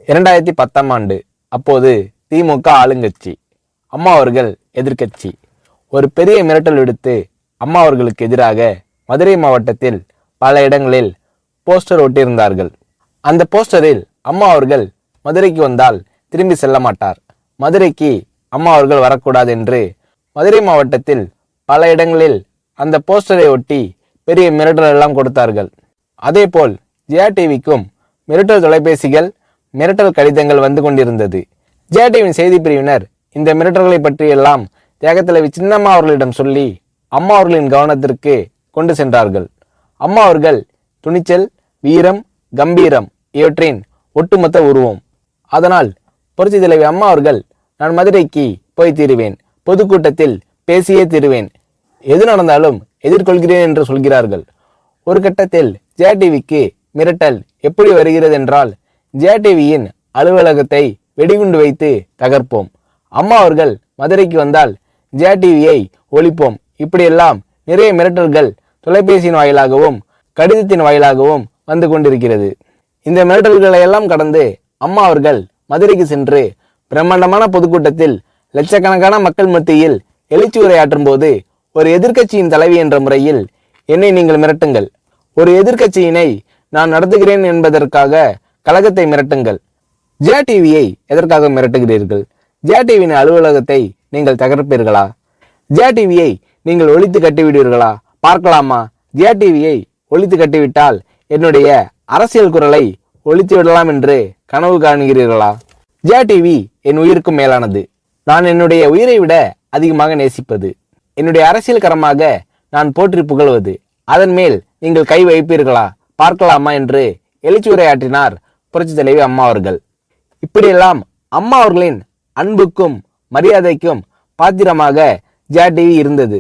2010ஆம் ஆண்டு. அப்போது திமுக ஆளுங்கட்சி, அம்மா அவர்கள் எதிர்க்கட்சி. ஒரு பெரிய மிரட்டல் விடுத்து அம்மா அவர்களுக்கு எதிராக மதுரை மாவட்டத்தில் பல இடங்களில் போஸ்டர் ஒட்டியிருந்தார்கள். அந்த போஸ்டரில் அம்மா அவர்கள் மதுரைக்கு வந்தால் திரும்பி செல்ல மாட்டார், மதுரைக்கு அம்மா அவர்கள் வரக்கூடாது என்று மதுரை மாவட்டத்தில் பல இடங்களில் அந்த போஸ்டரை ஒட்டி பெரிய மிரட்டல் எல்லாம் கொடுத்தார்கள். அதேபோல் ஜெயா டிவிக்கும் மிரட்டல் தொலைபேசிகள், மிரட்டல் கடிதங்கள் வந்து கொண்டிருந்தது. ஜெயா டிவியின் செய்தி பிரிவினர் இந்த மிரட்டல்களை பற்றியெல்லாம் தியாகத்தலைவி சின்னம்மா அவர்களிடம் சொல்லி அம்மா அவர்களின் கவனத்திற்கு கொண்டு சென்றார்கள். அம்மா அவர்கள் துணிச்சல், வீரம், கம்பீரம் இவற்றின் ஒட்டுமொத்த உருவம். அதனால் புரட்சி தலைவி அம்மா அவர்கள், நான் மதுரைக்கு போய் தீருவேன், பொதுக்கூட்டத்தில் பேசியே தீருவேன், எது நடந்தாலும் எதிர்கொள்கிறேன் என்று சொல்கிறார்கள். ஒரு கட்டத்தில் ஜெயா டிவிக்கு மிரட்டல் எப்படி வருகிறது என்றால், ஜெயா டிவியின் அலுவலகத்தை வெடிகுண்டு வைத்து தகர்ப்போம், அம்மா அவர்கள் மதுரைக்கு வந்தால் ஜெயா டிவியை ஒழிப்போம், இப்படியெல்லாம் நிறைய மிரட்டல்கள் தொலைபேசியின் வாயிலாகவும் கடிதத்தின் வாயிலாகவும் வந்து கொண்டிருக்கிறது. இந்த மிரட்டல்களை எல்லாம் கடந்து அம்மா அவர்கள் மதுரைக்கு சென்று பிரம்மாண்டமான பொதுக்கூட்டத்தில் லட்சக்கணக்கான மக்கள் மத்தியில் எழுச்சி உரையாற்றும் போது, ஒரு எதிர்க்கட்சியின் தலைவி என்ற முறையில் என்னை நீங்கள் மிரட்டுங்கள், ஒரு எதிர்க்கட்சியினை நான் நடத்துகிறேன் என்பதற்காக கழகத்தை மிரட்டுங்கள், ஜெயா டிவியை எதற்காக மிரட்டுகிறீர்கள், ஜெயா டிவியின் அலுவலகத்தை நீங்கள் தகர்ப்பீர்களா, ஜெயா டிவியை நீங்கள் ஒழித்து கட்டிவிடுவீர்களா, பார்க்கலாமா, ஜெயா டிவியை ஒழித்து கட்டிவிட்டால் என்னுடைய அரசியல் குரலை ஒழித்து விடலாம் என்று கனவு காணுகிறீர்களா? ஜெயா டிவி என் உயிருக்கும் மேலானது, நான் என்னுடைய உயிரை விட அதிகமாக நேசிப்பது, என்னுடைய அரசியல் கரமாக நான் போற்றி புகழ்வது, அதன் மேல் நீங்கள் கை வைப்பீர்களா, பார்க்கலாமா என்று எழுச்சி உரையாற்றினார் புரட்சி தலைவி அம்மா அவர்கள். இப்படியெல்லாம் அம்மா அவர்களின் அன்புக்கும் மரியாதைக்கும் பாத்திரமாக ஜெயா டிவி இருந்தது.